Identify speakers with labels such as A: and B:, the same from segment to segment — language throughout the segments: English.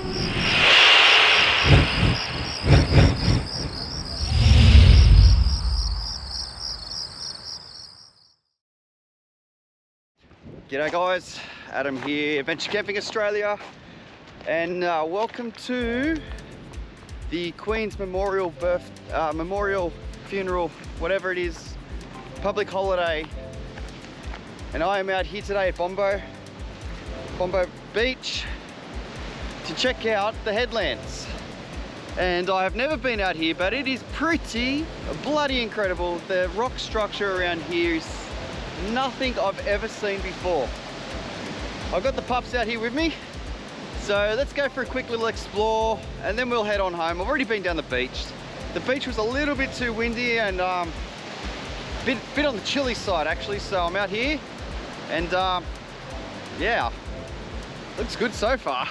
A: G'day guys, Adam here, Adventure Camping Australia, and welcome to the Queen's Memorial Funeral, whatever it is, public holiday. And I am out here today at Bombo Beach to check out the headlands. And I have never been out here, but it is pretty bloody incredible. The rock structure around here is nothing I've ever seen before. I've got the pups out here with me, so let's go for a quick little explore and then we'll head on home. I've already been down the beach. The beach was a little bit too windy and bit on the chilly side actually, so I'm out here and yeah, looks good so far.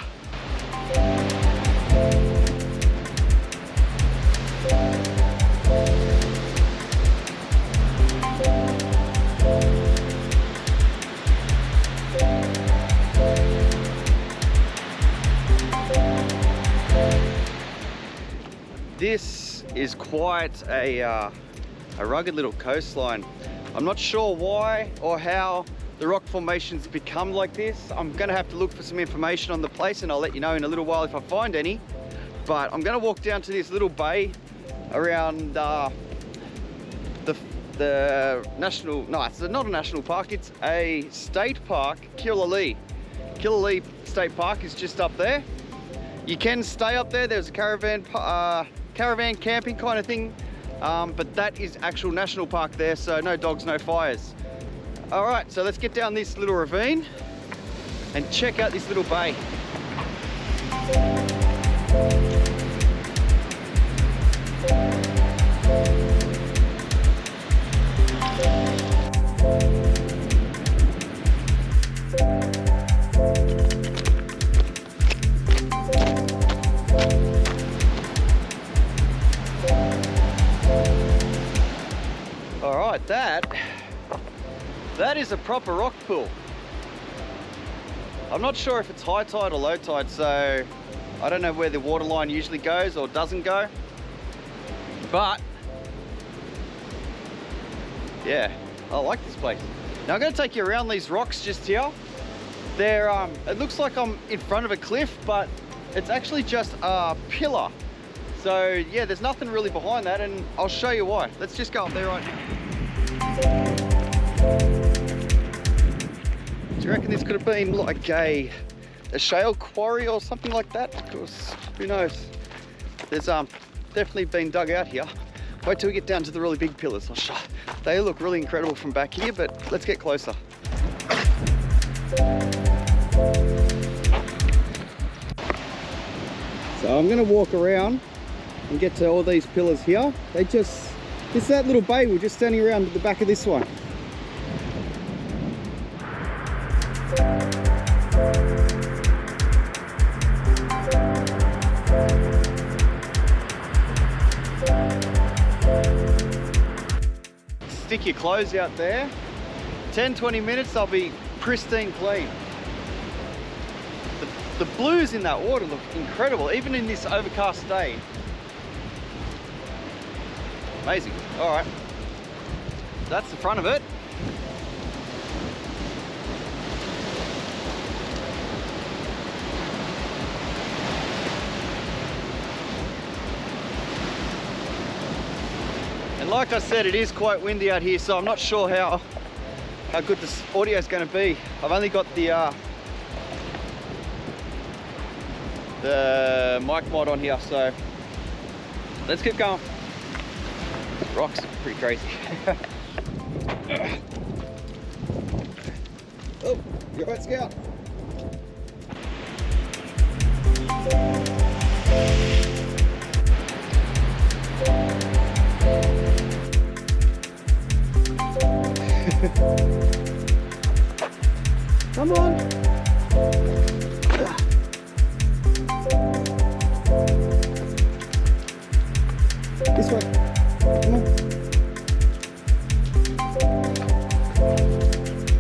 A: This is quite a rugged little coastline. I'm not sure why or how the rock formations become like this. I'm gonna have to look for some information on the place and I'll let you know in a little while if I find any. But I'm gonna walk down to this little bay around the national, no, it's not a national park, it's a state park, Killalea. Killalea State Park is just up there. You can stay up there, there's a caravan camping kind of thing, but that is actual national park there, so no dogs, no fires. All right, so let's get down this little ravine and check out this little bay. That is a proper rock pool. I'm not sure if it's high tide or low tide, so I don't know where the water line usually goes or doesn't go. But yeah, I like this place. Now I'm going to take you around these rocks just here. They're it looks like I'm in front of a cliff, but it's actually just a pillar. So yeah, there's nothing really behind that, and I'll show you why. Let's just go up there right now. Do you reckon this could have been like a shale quarry or something like that? Because who knows? There's definitely been dug out here. Wait till we get down to the really big pillars. I'll show. They look really incredible from back here, but let's get closer. So I'm going to walk around and get to all these pillars here. It's that little bay. We're just standing around at the back of this one. Stick your clothes out there. 10-20 minutes, they'll be pristine clean. The blues in that water look incredible, even in this overcast day. Amazing. All right, that's the front of it. And like I said, it is quite windy out here, so I'm not sure how good this audio is going to be. I've only got the mic mod on here, so let's keep going. Rocks are pretty crazy. Oh, you're right, Scout. Come on. This way. Come on.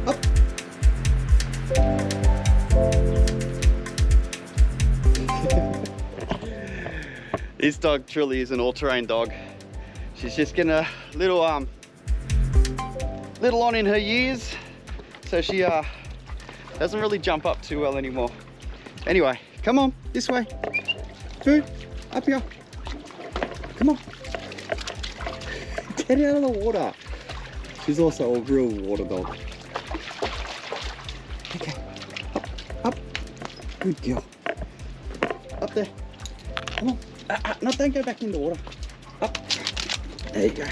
A: Up. This dog truly is an all-terrain dog. She's just getting a little on in her years, so she doesn't really jump up too well anymore. Anyway, come on, this way. Food, up here. Come on. Get out of the water. She's also a real water dog. Okay, up. Good girl. Up there. Come on. No, don't go back in the water. Up. There you go.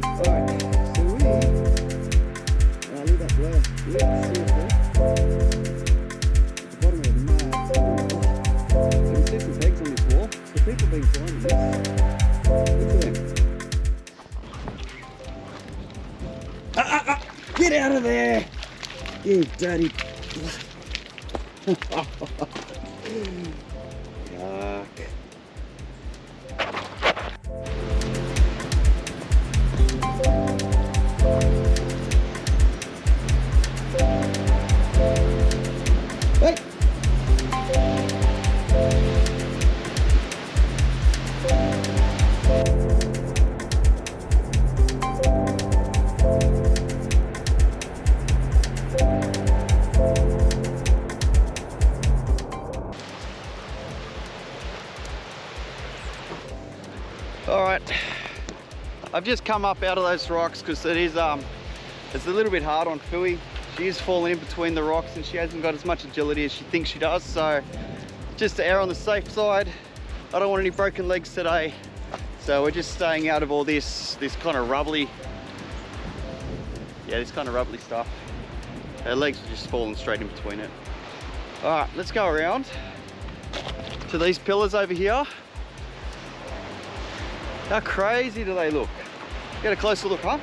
A: Alright, so I'll leave that there. Let's see it there. At the bottom of the map. You can see some pegs on this wall. So people have been climbing this. Look at them. Get out of there! You dirty. Yuck. Hey! Alright, I've just come up out of those rocks because it is it's a little bit hard on Fui. She is falling in between the rocks and she hasn't got as much agility as she thinks she does, so just to err on the safe side, I don't want any broken legs today. So we're just staying out of all this kind of rubbly, this kind of rubbly stuff. Her legs are just falling straight in between it. Alright, let's go around to these pillars over here. How crazy do they look? Get a closer look, huh?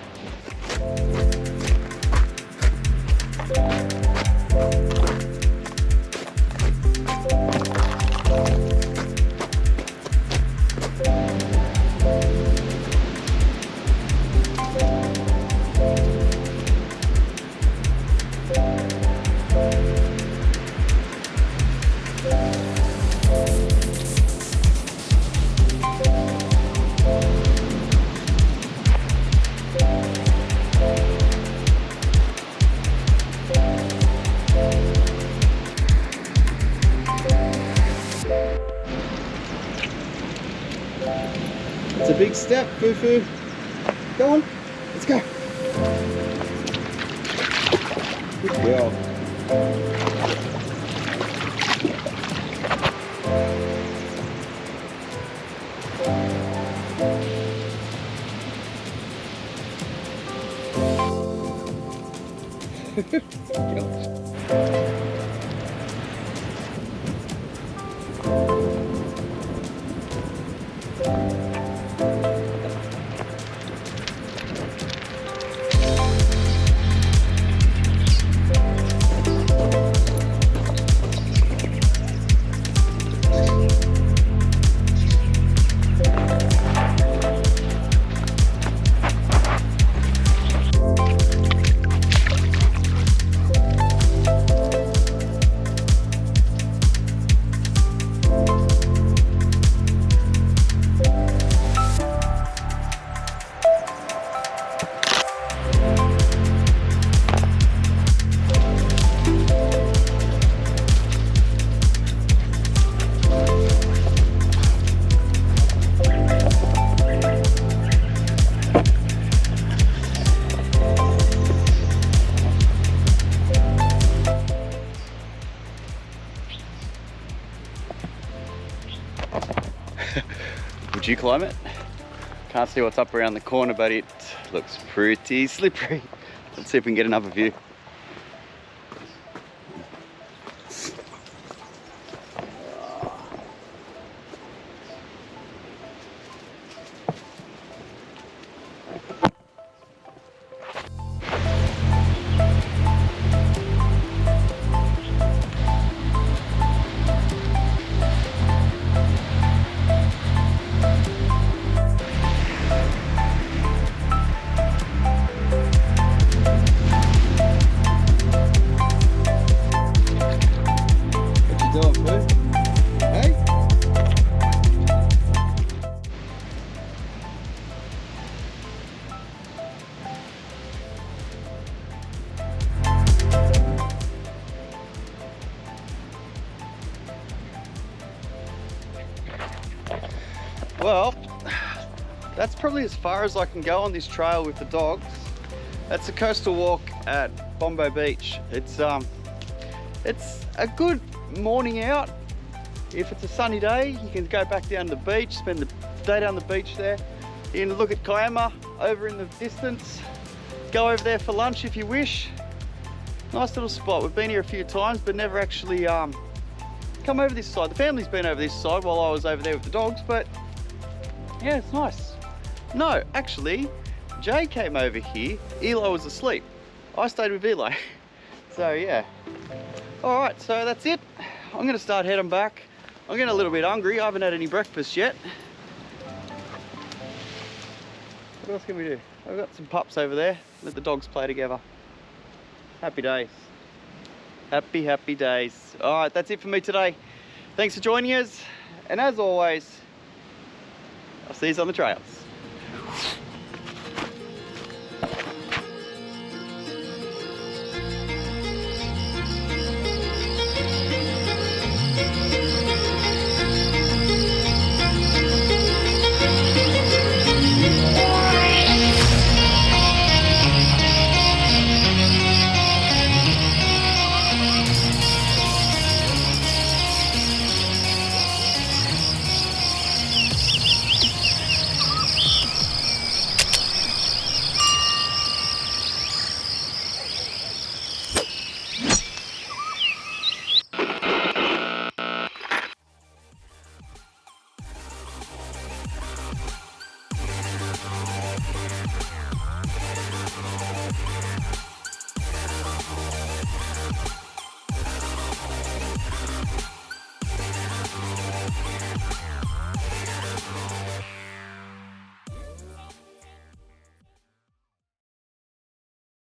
A: It's a big step, Fufu. Go on, let's go. Good girl. Would you climb it? Can't see what's up around the corner, but it looks pretty slippery. Let's see if we can get another view. Well, that's probably as far as I can go on this trail with the dogs. That's a coastal walk at Bombo Beach. It's a good morning out. If it's a sunny day, you can go back down to the beach, spend the day down the beach there. You can look at Kiama over in the distance. Go over there for lunch if you wish. Nice little spot. We've been here a few times, but never actually come over this side. The family's been over this side while I was over there with the dogs, but yeah, it's nice. No, actually, Jay came over here. Eli was asleep. I stayed with Eli. So yeah. All right, so that's it. I'm gonna start heading back. I'm getting a little bit hungry. I haven't had any breakfast yet. What else can we do? I've got some pups over there. Let the dogs play together. Happy days. Happy, happy days. All right, that's it for me today. Thanks for joining us. And as always, I'll see you on the trails.